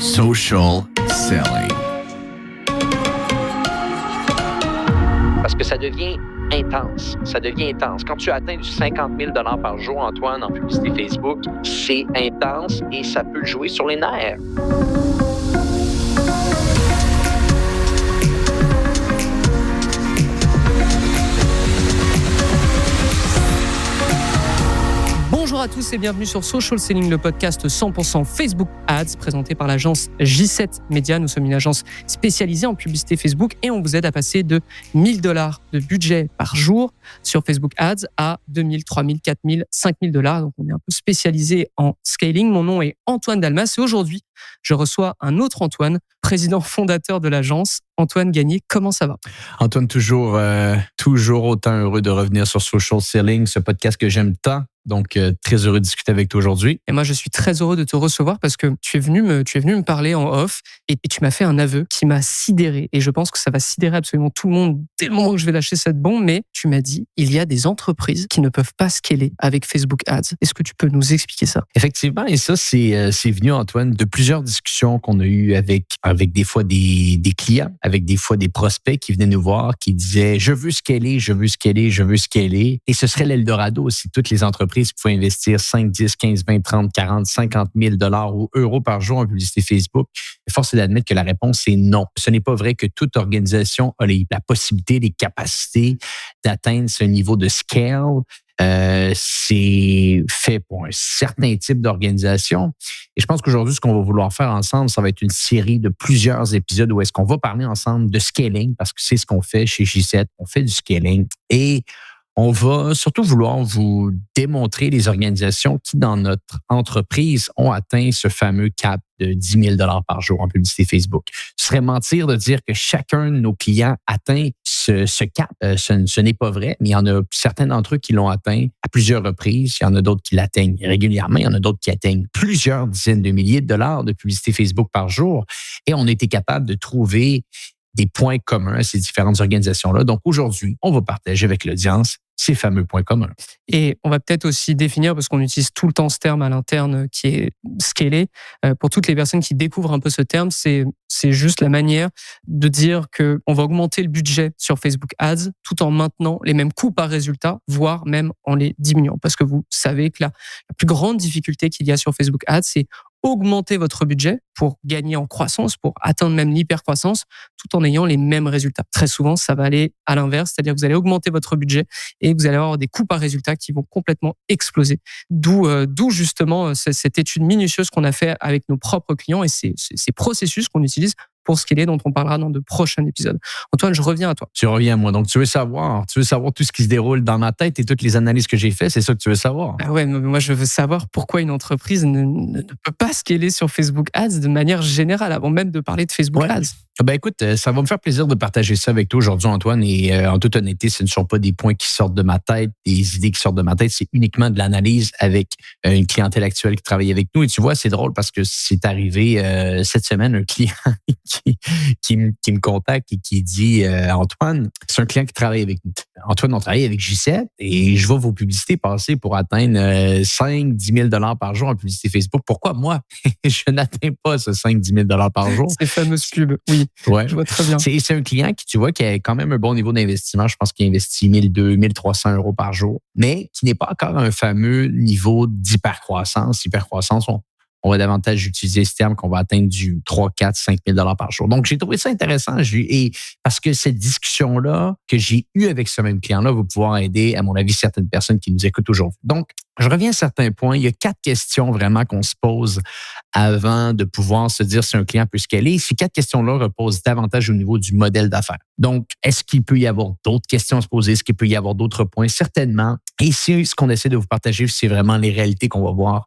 Social selling. Parce que ça devient intense. Ça devient intense. Quand tu atteins du 50 000 par jour, Antoine, en publicité Facebook, c'est intense et ça peut jouer sur les nerfs. Bonjour à tous et bienvenue sur Social Selling, le podcast 100% Facebook Ads présenté par l'agence J7 Media. Nous sommes une agence spécialisée en publicité Facebook et on vous aide à passer de $1 000 de budget par jour sur Facebook Ads à $2 000, 3 000, 4 000, 5 000 $. Donc on est un peu spécialisé en scaling. Mon nom est Antoine Dalmas et aujourd'hui, je reçois un autre Antoine, président fondateur de l'agence. Antoine Gagné, comment ça va? Antoine, toujours autant heureux de revenir sur Social Selling, ce podcast que j'aime tant. Donc, très heureux de discuter avec toi aujourd'hui. Et moi, je suis très heureux de te recevoir parce que tu es venu me parler en off et tu m'as fait un aveu qui m'a sidéré. Et je pense que ça va sidérer absolument tout le monde dès le moment que je vais lâcher cette bombe. Mais tu m'as dit, il y a des entreprises qui ne peuvent pas scaler avec Facebook Ads. Est-ce que tu peux nous expliquer ça? Effectivement, et ça, c'est venu, Antoine, de plusieurs discussions qu'on a eues avec des fois des clients, avec des fois des prospects qui venaient nous voir, qui disaient « Je veux scaler, je veux scaler, je veux scaler ». Et ce serait l'Eldorado si toutes les entreprises pouvaient investir 5, 10, 15, 20, 30, 40, 50 000 $ ou euros par jour en publicité Facebook. Force est d'admettre que la réponse est non. Ce n'est pas vrai que toute organisation a la possibilité, les capacités d'atteindre ce niveau de scale. C'est fait pour un certain type d'organisation. Et je pense qu'aujourd'hui, ce qu'on va vouloir faire ensemble, ça va être une série de plusieurs épisodes où est-ce qu'on va parler ensemble de scaling, parce que c'est ce qu'on fait chez J7. On fait du scaling et on va surtout vouloir vous démontrer les organisations qui, dans notre entreprise, ont atteint ce fameux cap de 10 000 $ par jour en publicité Facebook. Ce serait mentir de dire que chacun de nos clients atteint ce cap. Ce n'est pas vrai, mais il y en a certains d'entre eux qui l'ont atteint à plusieurs reprises. Il y en a d'autres qui l'atteignent régulièrement. Il y en a d'autres qui atteignent plusieurs dizaines de milliers de dollars de publicité Facebook par jour. Et on a été capable de trouver des points communs à ces différentes organisations-là. Donc aujourd'hui, on va partager avec l'audience ces fameux points communs. Et on va peut-être aussi définir, parce qu'on utilise tout le temps ce terme à l'interne qui est scalé, pour toutes les personnes qui découvrent un peu ce terme, c'est juste la manière de dire qu'on va augmenter le budget sur Facebook Ads tout en maintenant les mêmes coûts par résultat, voire même en les diminuant. Parce que vous savez que la plus grande difficulté qu'il y a sur Facebook Ads, c'est augmenter votre budget pour gagner en croissance, pour atteindre même l'hypercroissance, tout en ayant les mêmes résultats. Très souvent, ça va aller à l'inverse, c'est-à-dire que vous allez augmenter votre budget et vous allez avoir des coûts par résultat qui vont complètement exploser. D'où justement cette étude minutieuse qu'on a fait avec nos propres clients et ces processus qu'on utilise pour scaler, dont on parlera dans de prochains épisodes. Antoine, je reviens à toi. Tu reviens à moi. Donc, tu veux savoir tout ce qui se déroule dans ma tête et toutes les analyses que j'ai faites, c'est ça que tu veux savoir? Ah ouais, moi, je veux savoir pourquoi une entreprise ne peut pas scaler sur Facebook Ads de manière générale, avant même de parler de Facebook Ads. Ben écoute, ça va me faire plaisir de partager ça avec toi aujourd'hui, Antoine. Et en toute honnêteté, ce ne sont pas des points qui sortent de ma tête, des idées qui sortent de ma tête. C'est uniquement de l'analyse avec une clientèle actuelle qui travaille avec nous. Et tu vois, c'est drôle parce que c'est arrivé cette semaine, un client qui me contacte et qui dit Antoine, c'est un client qui travaille avec nous. Antoine, on travaille avec J7 et je vois vos publicités passer pour atteindre 5, 10 000 $ par jour en publicité Facebook. Pourquoi moi, je n'atteins pas ce 5, 10 000 $ par jour? Ces fameuses pubs, oui. Ouais. Je vois très bien. C'est un client qui, tu vois, qui a quand même un bon niveau d'investissement. Je pense qu'il investit 1 200, 1 300 € par jour, mais qui n'est pas encore un fameux niveau d'hypercroissance. Hypercroissance, on va davantage utiliser ce terme qu'on va atteindre du 3, 4, 5 000 $ par jour. Donc, j'ai trouvé ça intéressant. Et parce que cette discussion-là que j'ai eue avec ce même client-là va pouvoir aider, à mon avis, certaines personnes qui nous écoutent aujourd'hui. Donc, je reviens à certains points. Il y a 4 questions vraiment qu'on se pose avant de pouvoir se dire si un client peut scaler. Ces 4 questions-là reposent davantage au niveau du modèle d'affaires. Donc, est-ce qu'il peut y avoir d'autres questions à se poser? Est-ce qu'il peut y avoir d'autres points? Certainement. Et ici, ce qu'on essaie de vous partager, c'est vraiment les réalités qu'on va voir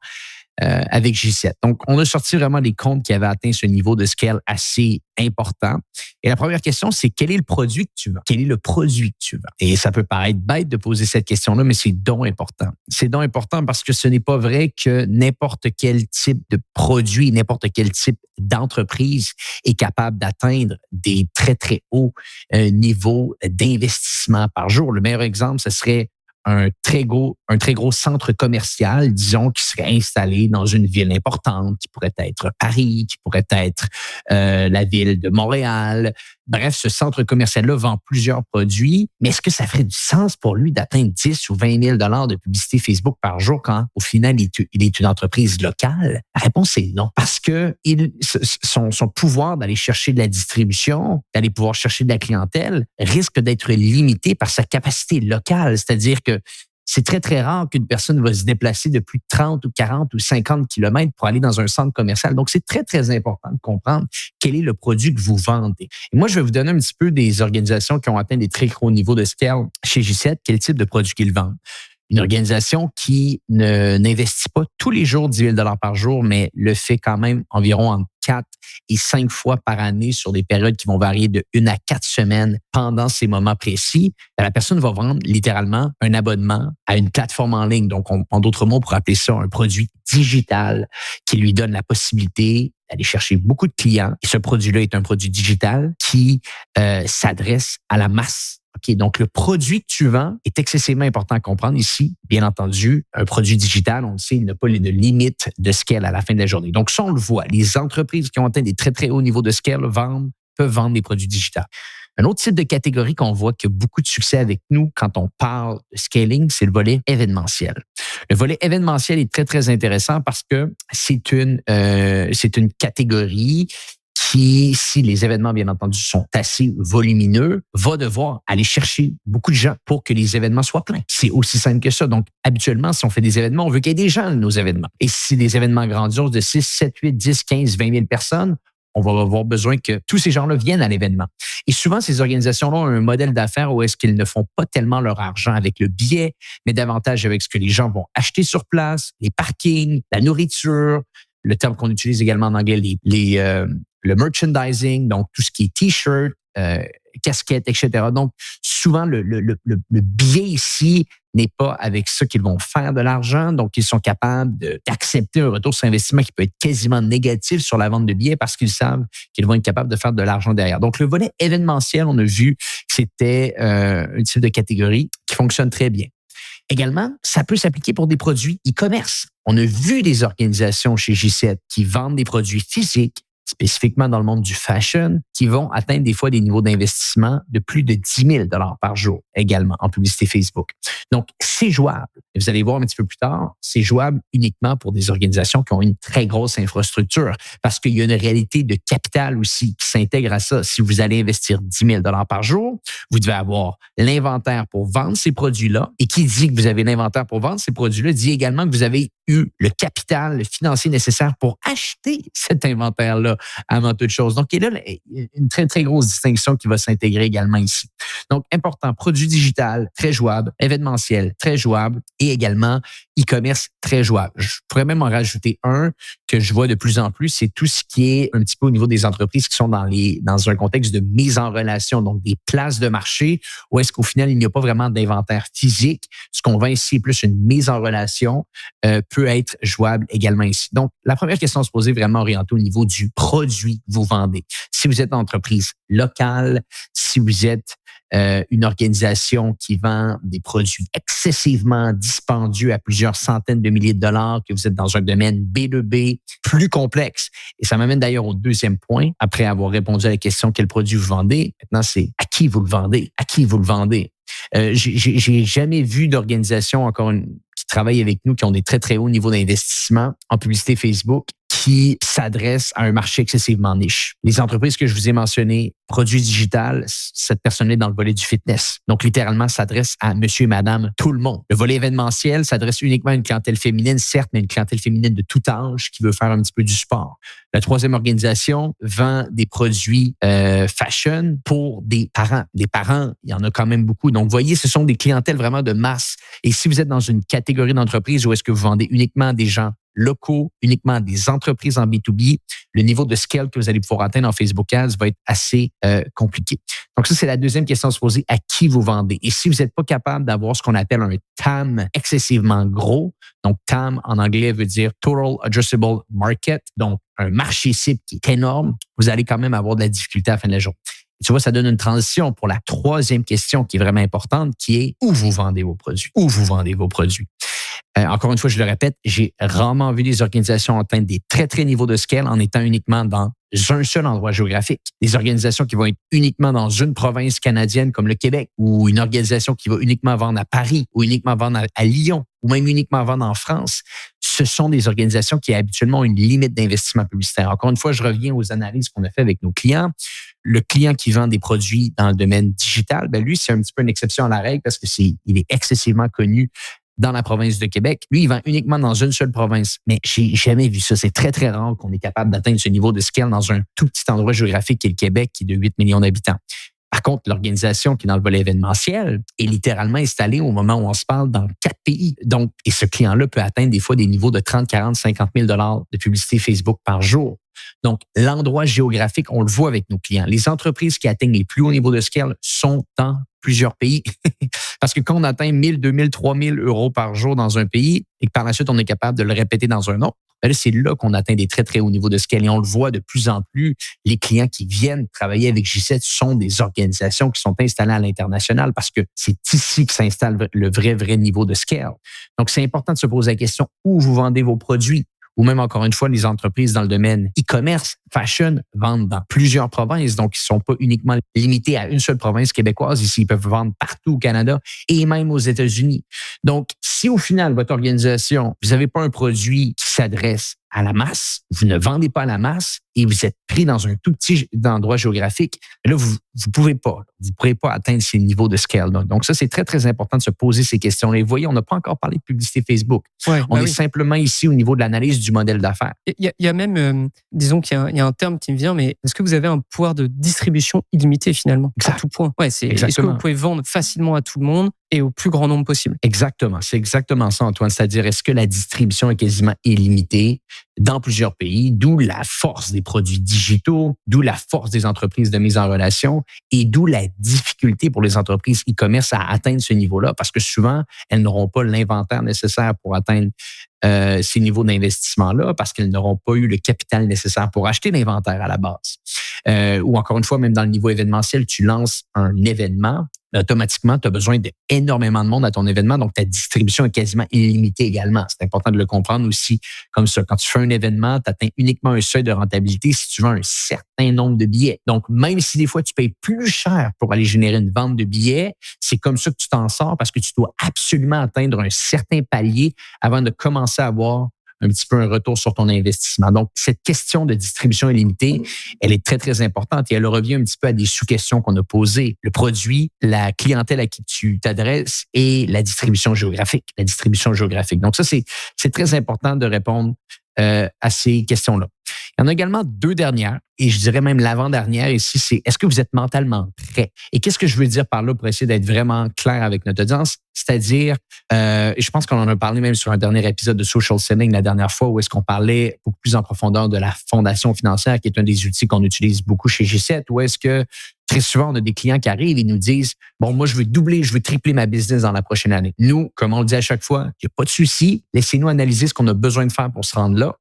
avec J7. Donc, on a sorti vraiment les comptes qui avaient atteint ce niveau de scale assez important. Et la première question, c'est quel est le produit que tu vends? Quel est le produit que tu vends? Et ça peut paraître bête de poser cette question-là, mais c'est donc important. C'est donc important parce que ce n'est pas vrai que n'importe quel type de produit, n'importe quel type d'entreprise est capable d'atteindre des très, très hauts niveaux d'investissement par jour. Le meilleur exemple, ce serait un très gros un très gros centre commercial, disons, qui serait installé dans une ville importante, qui pourrait être Paris, qui pourrait être la ville de Montréal. Bref, ce centre commercial-là vend plusieurs produits, mais est-ce que ça ferait du sens pour lui d'atteindre 10 ou 20 000 $ de publicité Facebook par jour quand, au final, il est une entreprise locale? La réponse est non, parce que son pouvoir d'aller chercher de la distribution, d'aller pouvoir chercher de la clientèle, risque d'être limité par sa capacité locale, c'est-à-dire que c'est très, très rare qu'une personne va se déplacer de plus de 30 ou 40 ou 50 kilomètres pour aller dans un centre commercial. Donc, c'est très, très important de comprendre quel est le produit que vous vendez. Et moi, je vais vous donner un petit peu des organisations qui ont atteint des très gros niveaux de scale chez J7, quel type de produit qu'ils vendent. Une organisation qui n'investit pas tous les jours 10 000 $ par jour, mais le fait quand même environ entre 4 et 5 fois par année sur des périodes qui vont varier de 1 à 4 semaines pendant ces moments précis. La personne va vendre littéralement un abonnement à une plateforme en ligne. Donc, en d'autres mots, on pourrait appeler ça un produit digital qui lui donne la possibilité d'aller chercher beaucoup de clients. Et ce produit-là est un produit digital qui s'adresse à la masse. OK, donc le produit que tu vends est excessivement important à comprendre ici. Bien entendu, un produit digital, on le sait, il n'a pas de limite de scale à la fin de la journée. Donc ça, on le voit. Les entreprises qui ont atteint des très, très hauts niveaux de scale peuvent vendre des produits digitaux. Un autre type de catégorie qu'on voit qui a beaucoup de succès avec nous quand on parle de scaling, c'est le volet événementiel. Le volet événementiel est très, très intéressant parce que c'est une catégorie qui, si les événements, bien entendu, sont assez volumineux, va devoir aller chercher beaucoup de gens pour que les événements soient pleins. C'est aussi simple que ça. Donc, habituellement, si on fait des événements, on veut qu'il y ait des gens à nos événements. Et si c'est des événements grandioses de 6, 7, 8, 10, 15, 20 000 personnes, on va avoir besoin que tous ces gens-là viennent à l'événement. Et souvent, ces organisations-là ont un modèle d'affaires où est-ce qu'ils ne font pas tellement leur argent avec le billet, mais davantage avec ce que les gens vont acheter sur place, les parkings, la nourriture, le terme qu'on utilise également en anglais, le merchandising, donc tout ce qui est T-shirt, casquettes, etc. Donc, souvent, le biais ici n'est pas avec ça qu'ils vont faire de l'argent. Donc, ils sont capables d'accepter un retour sur investissement qui peut être quasiment négatif sur la vente de billets parce qu'ils savent qu'ils vont être capables de faire de l'argent derrière. Donc, le volet événementiel, on a vu que c'était un type de catégorie qui fonctionne très bien. Également, ça peut s'appliquer pour des produits e-commerce. On a vu des organisations chez J7 qui vendent des produits physiques, spécifiquement dans le monde du fashion, qui vont atteindre des fois des niveaux d'investissement de plus de 10 000 $ par jour également en publicité Facebook. Donc, c'est jouable. Et vous allez voir un petit peu plus tard, c'est jouable uniquement pour des organisations qui ont une très grosse infrastructure parce qu'il y a une réalité de capital aussi qui s'intègre à ça. Si vous allez investir 10 000 $ par jour, vous devez avoir l'inventaire pour vendre ces produits-là. Et qui dit que vous avez l'inventaire pour vendre ces produits-là dit également que vous avez eu le capital financier nécessaire pour acheter cet inventaire-là avant toute chose. Donc, il y a là une très, très grosse distinction qui va s'intégrer également ici. Donc, important, produit digital, très jouable, événementiel, très jouable et également e-commerce, très jouable. Je pourrais même en rajouter un que je vois de plus en plus, c'est tout ce qui est un petit peu au niveau des entreprises qui sont dans un contexte de mise en relation, donc des places de marché où est-ce qu'au final, il n'y a pas vraiment d'inventaire physique. Ce qu'on vend ici est plus une mise en relation, peut être jouable également ici. Donc, la première question à se poser vraiment orientée au niveau du produit que vous vendez. Si vous êtes une entreprise locale, si vous êtes une organisation qui vend des produits excessivement dispendieux à plusieurs centaines de milliers de dollars, que vous êtes dans un domaine B2B plus complexe. Et ça m'amène d'ailleurs au deuxième point. Après avoir répondu à la question quel produit vous vendez, maintenant c'est à qui vous le vendez? À qui vous le vendez? J'ai jamais vu d'organisation qui travaille avec nous, qui ont des très, très hauts niveaux d'investissement en publicité Facebook, qui s'adresse à un marché excessivement niche. Les entreprises que je vous ai mentionnées, produits digital, cette personne est dans le volet du fitness. Donc, littéralement, s'adresse à monsieur et madame, tout le monde. Le volet événementiel s'adresse uniquement à une clientèle féminine, certes, mais une clientèle féminine de tout âge qui veut faire un petit peu du sport. La troisième organisation vend des produits fashion pour des parents. Des parents, il y en a quand même beaucoup. Donc, vous voyez, ce sont des clientèles vraiment de masse. Et si vous êtes dans une catégorie d'entreprise où est-ce que vous vendez uniquement à des gens locaux, uniquement des entreprises en B2B, le niveau de scale que vous allez pouvoir atteindre en Facebook Ads va être assez compliqué. Donc ça, c'est la deuxième question à se poser, à qui vous vendez. Et si vous n'êtes pas capable d'avoir ce qu'on appelle un TAM excessivement gros, donc TAM en anglais veut dire Total Addressable Market, donc un marché cible qui est énorme, vous allez quand même avoir de la difficulté à la fin de la journée. Tu vois, ça donne une transition pour la troisième question qui est vraiment importante, qui est où vous vendez vos produits? Où vous vendez vos produits? Encore une fois, je le répète, j'ai rarement vu des organisations atteindre des très, très niveaux de scale en étant uniquement dans un seul endroit géographique. Des organisations qui vont être uniquement dans une province canadienne comme le Québec, ou une organisation qui va uniquement vendre à Paris, ou uniquement vendre à Lyon, ou même uniquement vendre en France. Ce sont des organisations qui habituellement ont une limite d'investissement publicitaire. Encore une fois, je reviens aux analyses qu'on a fait avec nos clients. Le client qui vend des produits dans le domaine digital, ben lui, c'est un petit peu une exception à la règle parce que il est excessivement connu dans la province de Québec. Lui, il vend uniquement dans une seule province. Mais j'ai jamais vu ça. C'est très, très rare qu'on est capable d'atteindre ce niveau de scale dans un tout petit endroit géographique qui est le Québec, qui est de 8 millions d'habitants. Par contre, l'organisation qui est dans le volet événementiel est littéralement installée au moment où on se parle dans 4 pays. Donc, et ce client-là peut atteindre des fois des niveaux de 30, 40, 50 000 $ de publicité Facebook par jour. Donc, l'endroit géographique, on le voit avec nos clients. Les entreprises qui atteignent les plus hauts niveaux de scale sont dans plusieurs pays. Parce que quand on atteint 1 000, 2 000, 3 000 € par jour dans un pays et que par la suite, on est capable de le répéter dans un autre, ben là, c'est là qu'on atteint des très, très hauts niveaux de scale. Et on le voit de plus en plus, les clients qui viennent travailler avec J7 sont des organisations qui sont installées à l'international parce que c'est ici que s'installe le vrai niveau de scale. Donc, c'est important de se poser la question où vous vendez vos produits. Ou même, encore une fois, les entreprises dans le domaine e-commerce, fashion, vendent dans plusieurs provinces. Donc, ils ne sont pas uniquement limités à une seule province québécoise. Ici, ils peuvent vendre partout au Canada et même aux États-Unis. Donc, si au final, votre organisation, vous n'avez pas un produit qui s'adresse à la masse, vous ne vendez pas à la masse et vous êtes pris dans un tout petit endroit géographique, là, vous pourrez pas atteindre ces niveaux de scale. Donc ça, c'est très, très important de se poser ces questions-là. Et vous voyez, on n'a pas encore parlé de publicité Facebook. Ouais, on est simplement ici au niveau de l'analyse du modèle d'affaires. Il y a même, disons qu'il y a un terme qui me vient, mais est-ce que vous avez un pouvoir de distribution illimité finalement? À tout point. Ouais, est-ce que vous pouvez vendre facilement à tout le monde et au plus grand nombre possible? Exactement. C'est exactement ça, Antoine. C'est-à-dire, est-ce que la distribution est quasiment illimitée dans plusieurs pays, d'où la force des produits digitaux, d'où la force des entreprises de mise en relation et d'où la difficulté pour les entreprises e-commerce à atteindre ce niveau-là parce que souvent, elles n'auront pas l'inventaire nécessaire pour atteindre ces niveaux d'investissement-là parce qu'elles n'auront pas eu le capital nécessaire pour acheter l'inventaire à la base. Ou encore une fois, même dans le niveau événementiel, tu lances un événement, automatiquement, tu as besoin d'énormément de monde à ton événement, donc ta distribution est quasiment illimitée également. C'est important de le comprendre aussi comme ça. Quand tu fais un événement, tu atteins uniquement un seuil de rentabilité si tu vends un certain nombre de billets. Donc, même si des fois tu payes plus cher pour aller générer une vente de billets, c'est comme ça que tu t'en sors parce que tu dois absolument atteindre un certain palier avant de commencer à avoir un petit peu un retour sur ton investissement. Donc, cette question de distribution illimitée, elle est très, très importante et elle revient un petit peu à des sous-questions qu'on a posées. Le produit, la clientèle à qui tu t'adresses et la distribution géographique. Donc, ça, c'est très important de répondre à ces questions-là. Il y en a également 2 dernières, et je dirais même l'avant-dernière ici, c'est est-ce que vous êtes mentalement prêt? Et qu'est-ce que je veux dire par là pour essayer d'être vraiment clair avec notre audience? C'est-à-dire, je pense qu'on en a parlé même sur un dernier épisode de Social Selling la dernière fois, où est-ce qu'on parlait beaucoup plus en profondeur de la fondation financière, qui est un des outils qu'on utilise beaucoup chez J7, où est-ce que très souvent, on a des clients qui arrivent et nous disent « Bon, moi, je veux tripler ma business dans la prochaine année. » Nous, comme on le dit à chaque fois, il n'y a pas de souci. Laissez-nous analyser ce qu'on a besoin de faire pour se rendre là.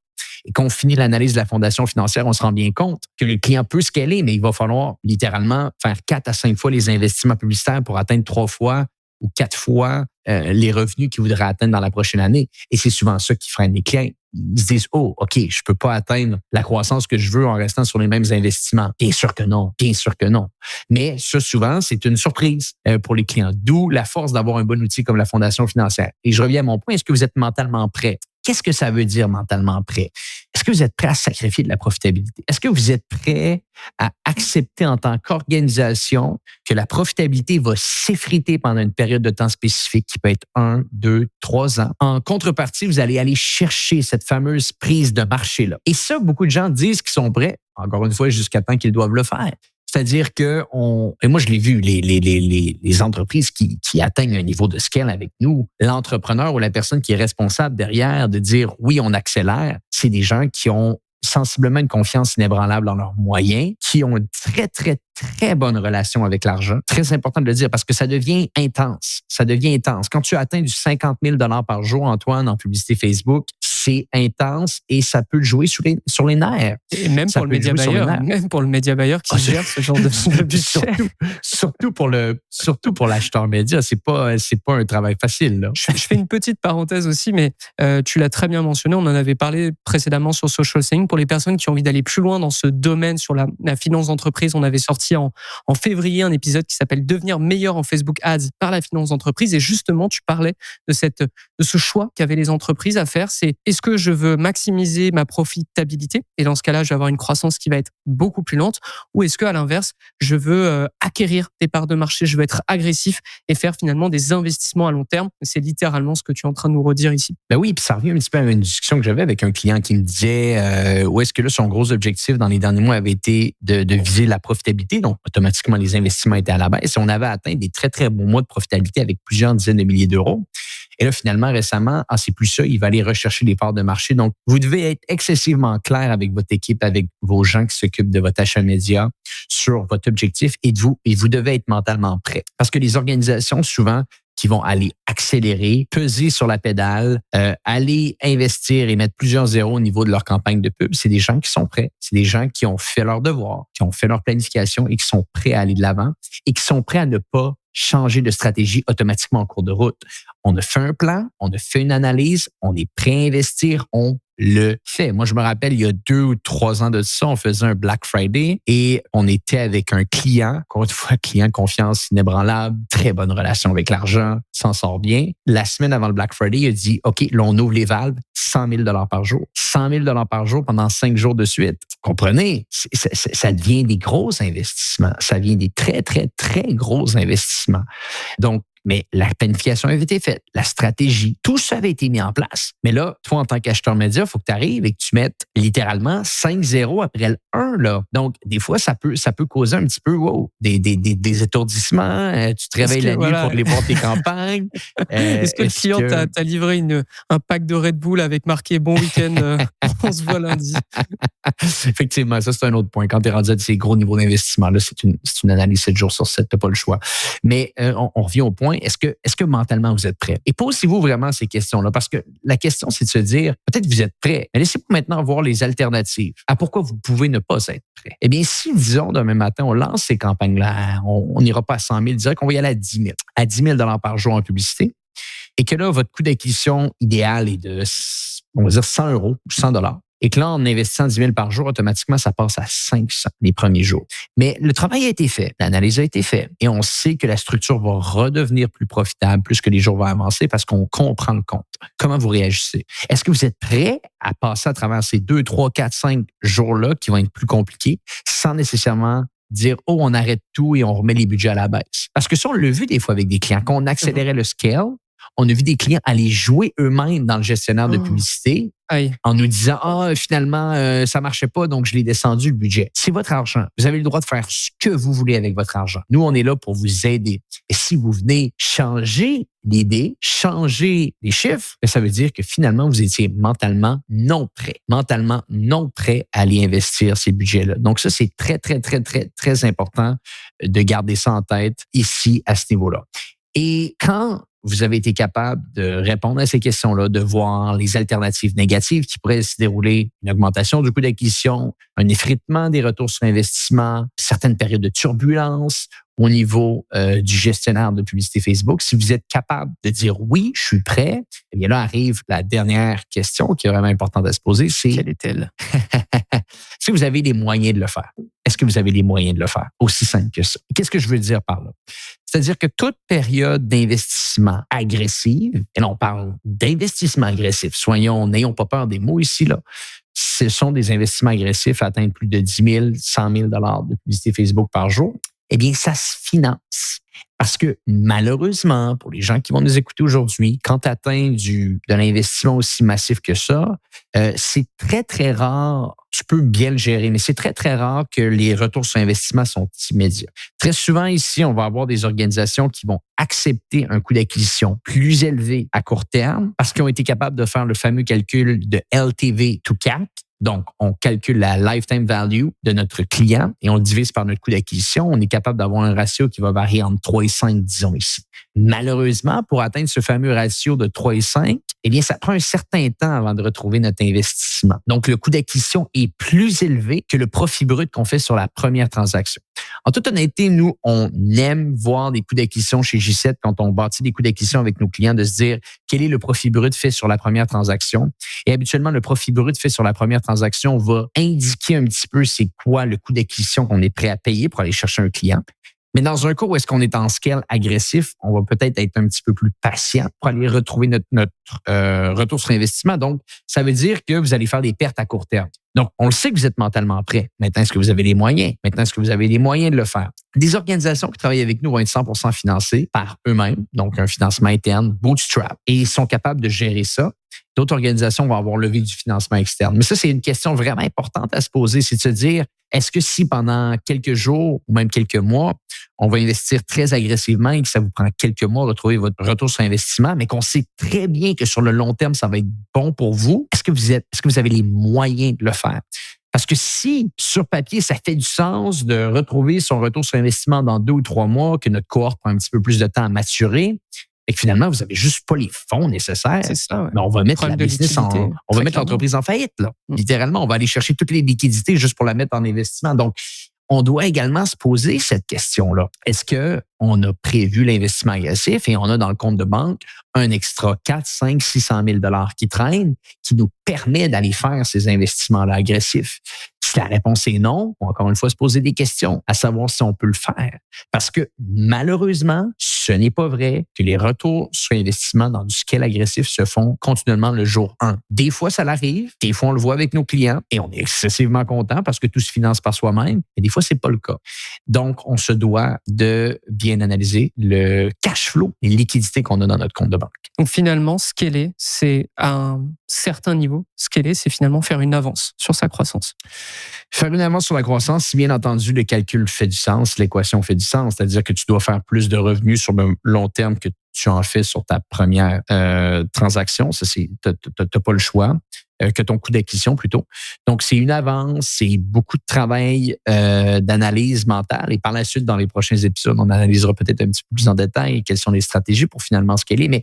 Et quand on finit l'analyse de la fondation financière, on se rend bien compte que le client peut scaler, mais il va falloir littéralement faire 4 à 5 fois les investissements publicitaires pour atteindre 3 fois ou 4 fois les revenus qu'il voudrait atteindre dans la prochaine année. Et c'est souvent ça qui freine les clients. Ils se disent « Oh, OK, je peux pas atteindre la croissance que je veux en restant sur les mêmes investissements. » Bien sûr que non. Mais ça, souvent, c'est une surprise pour les clients. D'où la force d'avoir un bon outil comme la fondation financière. Et je reviens à mon point. Est-ce que vous êtes mentalement prêt? Qu'est-ce que ça veut dire mentalement prêt? Est-ce que vous êtes prêt à sacrifier de la profitabilité? Est-ce que vous êtes prêt à accepter en tant qu'organisation que la profitabilité va s'effriter pendant une période de temps spécifique qui peut être 1, 2, 3 ans? En contrepartie, vous allez aller chercher cette fameuse prise de marché-là. Et ça, beaucoup de gens disent qu'ils sont prêts, encore une fois, jusqu'à temps qu'ils doivent le faire. C'est-à-dire que et moi je l'ai vu, les entreprises qui atteignent un niveau de scale avec nous, l'entrepreneur ou la personne qui est responsable derrière de dire oui, on accélère, c'est des gens qui ont sensiblement une confiance inébranlable dans leurs moyens, qui ont une très, très, très bonne relation avec l'argent. Très important de le dire parce que ça devient intense. Quand tu atteins du 50 000 $ par jour, Antoine, en publicité Facebook, c'est intense et ça peut jouer sur les nerfs. Et même pour le média buyer qui gère ce genre de budget. Surtout pour l'acheteur média, c'est pas un travail facile, là. Je fais une petite parenthèse aussi, mais tu l'as très bien mentionné, on en avait parlé précédemment sur Social Selling. Pour les personnes qui ont envie d'aller plus loin dans ce domaine sur la finance d'entreprise, on avait sorti en février un épisode qui s'appelle Devenir meilleur en Facebook Ads par la finance d'entreprise. Et justement, tu parlais de ce choix qu'avaient les entreprises à faire. C'est est-ce que je veux maximiser ma profitabilité? Et dans ce cas-là, je vais avoir une croissance qui va être beaucoup plus lente. Ou est-ce que, à l'inverse, je veux acquérir des parts de marché, je veux être agressif et faire finalement des investissements à long terme? C'est littéralement ce que tu es en train de nous redire ici. Ben oui, puis ça revient un petit peu à une discussion que j'avais avec un client qui me disait où est-ce que là, son gros objectif dans les derniers mois avait été de viser la profitabilité. Donc, automatiquement, les investissements étaient à la baisse et on avait atteint des très, très bons mois de profitabilité avec plusieurs dizaines de milliers d'euros. Et là, finalement, récemment, c'est plus ça, il va aller rechercher des parts de marché. Donc, vous devez être excessivement clair avec votre équipe, avec vos gens qui s'occupent de votre achat média sur votre objectif et vous devez être mentalement prêt. Parce que les organisations, souvent, qui vont aller accélérer, peser sur la pédale, aller investir et mettre plusieurs zéros au niveau de leur campagne de pub, c'est des gens qui sont prêts. C'est des gens qui ont fait leur devoir, qui ont fait leur planification et qui sont prêts à aller de l'avant et qui sont prêts à ne pas changer de stratégie automatiquement en cours de route. On a fait un plan, on a fait une analyse, on est prêt à investir, on le fait. Moi, je me rappelle, il y a 2 ou 3 ans de ça, on faisait un Black Friday et on était avec un client, encore une fois, client confiance inébranlable, très bonne relation avec l'argent, s'en sort bien. La semaine avant le Black Friday, il a dit, OK, là, on ouvre les valves, 100 000 par jour. 100 000 par jour pendant 5 jours de suite. Vous comprenez? Ça devient des gros investissements. Ça devient des très, très, très gros investissements. Donc, mais la planification avait été faite, la stratégie, tout ça avait été mis en place. Mais là, toi, en tant qu'acheteur média, il faut que tu arrives et que tu mettes littéralement 5-0 après le 1. Là. Donc, des fois, ça peut causer un petit peu des étourdissements. Tu te réveilles la nuit pour aller voir tes campagnes. Est-ce que le client t'a livré un pack de Red Bull avec marqué « Bon week-end, on se voit lundi ». Effectivement, ça, c'est un autre point. Quand tu es rendu à ces gros niveaux d'investissement, là, c'est une analyse 7 jours sur 7, tu n'as pas le choix. Mais on revient au point. Est-ce que mentalement, vous êtes prêt? Et posez-vous vraiment ces questions-là, parce que la question, c'est de se dire, peut-être que vous êtes prêt, mais laissez-vous maintenant voir les alternatives. À pourquoi vous pouvez ne pas être prêt? Eh bien, si, disons, demain matin, on lance ces campagnes-là, on n'ira pas à 100 000, disons qu'on va y aller à 10 000. À 10 000 par jour en publicité, et que là, votre coût d'acquisition idéal est de, on va dire, 100 € ou 100 $. Et que là, en investissant 10 000 par jour, automatiquement, ça passe à 500 les premiers jours. Mais le travail a été fait, l'analyse a été faite. Et on sait que la structure va redevenir plus profitable plus que les jours vont avancer parce qu'on comprend le compte. Comment vous réagissez? Est-ce que vous êtes prêt à passer à travers ces 2, 3, 4, 5 jours-là qui vont être plus compliqués sans nécessairement dire « Oh, on arrête tout et on remet les budgets à la baisse ». Parce que ça, on l'a vu des fois avec des clients. Quand on accélérait le scale, on a vu des clients aller jouer eux-mêmes dans le gestionnaire de publicité en nous disant « finalement, ça marchait pas, donc je l'ai descendu le budget ». C'est votre argent. Vous avez le droit de faire ce que vous voulez avec votre argent. Nous, on est là pour vous aider. Et si vous venez changer l'idée, changer les chiffres, ça veut dire que finalement, vous étiez mentalement non prêt à aller investir ces budgets-là. Donc ça, c'est très, très, très, très, très important de garder ça en tête ici, à ce niveau-là. Et quand vous avez été capable de répondre à ces questions-là, de voir les alternatives négatives qui pourraient se dérouler, une augmentation du coût d'acquisition, un effritement des retours sur investissement, certaines périodes de turbulence au niveau du gestionnaire de publicité Facebook. Si vous êtes capable de dire oui, je suis prêt, eh bien là arrive la dernière question qui est vraiment importante à se poser, c'est quelle est-elle? Si vous avez les moyens de le faire. Est-ce que vous avez les moyens de le faire? Aussi simple que ça. Qu'est-ce que je veux dire par là? C'est-à-dire que toute période d'investissement agressive, et là on parle d'investissement agressif, n'ayons pas peur des mots ici, là. Ce sont des investissements agressifs à atteindre plus de 10 000, 100 000 $ de publicité Facebook par jour. Eh bien, ça se finance. Parce que malheureusement, pour les gens qui vont nous écouter aujourd'hui, quand tu atteins de l'investissement aussi massif que ça, c'est très, très rare. Tu peux bien le gérer, mais c'est très, très rare que les retours sur investissement sont immédiats. Très souvent ici, on va avoir des organisations qui vont accepter un coût d'acquisition plus élevé à court terme parce qu'ils ont été capables de faire le fameux calcul de LTV to CAC Donc, on calcule la lifetime value de notre client et on le divise par notre coût d'acquisition. On est capable d'avoir un ratio qui va varier entre 3 et 5, disons ici. Malheureusement, pour atteindre ce fameux ratio de 3 et 5, eh bien, ça prend un certain temps avant de retrouver notre investissement. Donc, le coût d'acquisition est plus élevé que le profit brut qu'on fait sur la première transaction. En toute honnêteté, nous, on aime voir des coûts d'acquisition chez J7 quand on bâtit des coûts d'acquisition avec nos clients, de se dire quel est le profit brut fait sur la première transaction. Et habituellement, le profit brut fait sur la première transaction va indiquer un petit peu c'est quoi le coût d'acquisition qu'on est prêt à payer pour aller chercher un client. Mais dans un cas où est-ce qu'on est en scale agressif, on va peut-être être un petit peu plus patient pour aller retrouver notre retour sur investissement. Donc, ça veut dire que vous allez faire des pertes à court terme. Donc, on le sait que vous êtes mentalement prêt. Maintenant, est-ce que vous avez les moyens? Maintenant, est-ce que vous avez les moyens de le faire? Des organisations qui travaillent avec nous vont être 100% financées par eux-mêmes, donc un financement interne, bootstrap, et ils sont capables de gérer ça. D'autres organisations vont avoir levé du financement externe. Mais ça, c'est une question vraiment importante à se poser, c'est de se dire, est-ce que si pendant quelques jours ou même quelques mois, on va investir très agressivement et que ça vous prend quelques mois de retrouver votre retour sur investissement, mais qu'on sait très bien que sur le long terme, ça va être bon pour vous, est-ce que vous avez les moyens de le faire? Parce que si, sur papier, ça fait du sens de retrouver son retour sur investissement dans 2 ou 3 mois, que notre cohorte prend un petit peu plus de temps à maturer, et que finalement, vous n'avez juste pas les fonds nécessaires. C'est ça, ouais. Mais on va mettre la business on va mettre l'entreprise en faillite, là. Littéralement, on va aller chercher toutes les liquidités juste pour la mettre en investissement. Donc, on doit également se poser cette question-là. Est-ce qu'on a prévu l'investissement agressif et on a dans le compte de banque un extra 4, 5, 600 000 $ qui traîne, qui nous permet d'aller faire ces investissements-là agressifs? Si la réponse est non, on va encore une fois se poser des questions, à savoir si on peut le faire. Parce que malheureusement, ce n'est pas vrai que les retours sur investissement dans du scale agressif se font continuellement le jour 1. Des fois, ça l'arrive, des fois, on le voit avec nos clients et on est excessivement content parce que tout se finance par soi-même, mais des fois, c'est pas le cas. Donc, on se doit de bien analyser le cash flow, les liquidités qu'on a dans notre compte de banque. Donc finalement, scaler, c'est à un certain niveau. Scaler, c'est finalement faire une avance sur sa croissance. Faire une avance sur la croissance, si bien entendu, le calcul fait du sens, l'équation fait du sens, c'est-à-dire que tu dois faire plus de revenus sur le long terme que tu en fais sur ta première transaction. Ça, t'as pas le choix. Que ton coût d'acquisition plutôt. Donc, c'est une avance, c'est beaucoup de travail d'analyse mentale. Et par la suite, dans les prochains épisodes, on analysera peut-être un petit peu plus en détail quelles sont les stratégies pour finalement scaler. Mais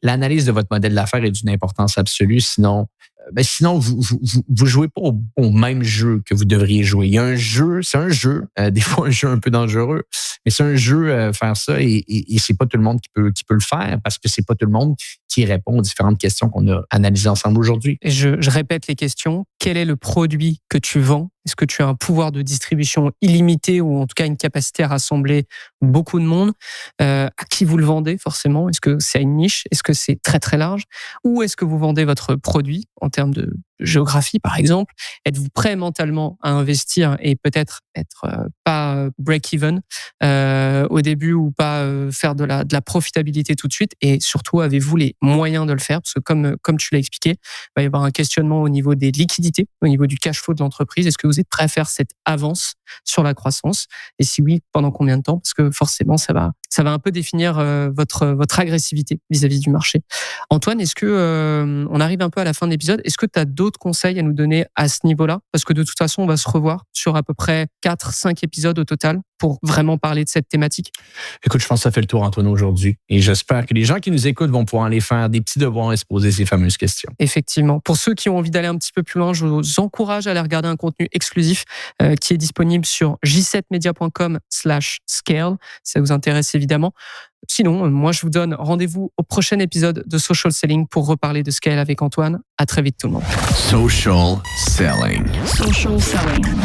l'analyse de votre modèle d'affaires est d'une importance absolue. Sinon, vous jouez pas au même jeu que vous devriez jouer. Il y a un jeu, c'est un jeu, des fois un jeu un peu dangereux, mais c'est un jeu faire ça et c'est pas tout le monde qui peut le faire parce que c'est pas tout le monde qui répond aux différentes questions qu'on a analysées ensemble aujourd'hui. Et je répète les questions. Quel est le produit que tu vends? Est-ce que tu as un pouvoir de distribution illimité ou en tout cas une capacité à rassembler beaucoup de monde? À qui vous le vendez forcément? Est-ce que c'est à une niche? Est-ce que c'est très très large? Ou est-ce que vous vendez votre produit en termes de géographie par exemple? Êtes-vous prêt mentalement à investir et peut-être être pas break-even au début ou pas faire de la profitabilité tout de suite? Et surtout, avez-vous les moyens de le faire? Parce que comme tu l'as expliqué, il va y avoir un questionnement au niveau des liquidités, au niveau du cash flow de l'entreprise. Est-ce que vous êtes prêt à faire cette avance sur la croissance? Et si oui, pendant combien de temps? Parce que forcément, ça va un peu définir votre agressivité vis-à-vis du marché. Antoine, est-ce que on arrive un peu à la fin de l'épisode? Est-ce que tu as d'autres conseils à nous donner à ce niveau-là? Parce que de toute façon, on va se revoir sur à peu près 4-5 épisodes au total pour vraiment parler de cette thématique. Écoute, je pense que ça fait le tour, Antoine, aujourd'hui. Et j'espère que les gens qui nous écoutent vont pouvoir aller faire des petits devoirs et se poser ces fameuses questions. Effectivement. Pour ceux qui ont envie d'aller un petit peu plus loin, je vous encourage à aller regarder un contenu exclusif qui est disponible sur j7media.com/scale. Si ça vous intéresse évidemment. Sinon, moi, je vous donne rendez-vous au prochain épisode de Social Selling pour reparler de scale avec Antoine. À très vite tout le monde. Social Selling. Social Selling.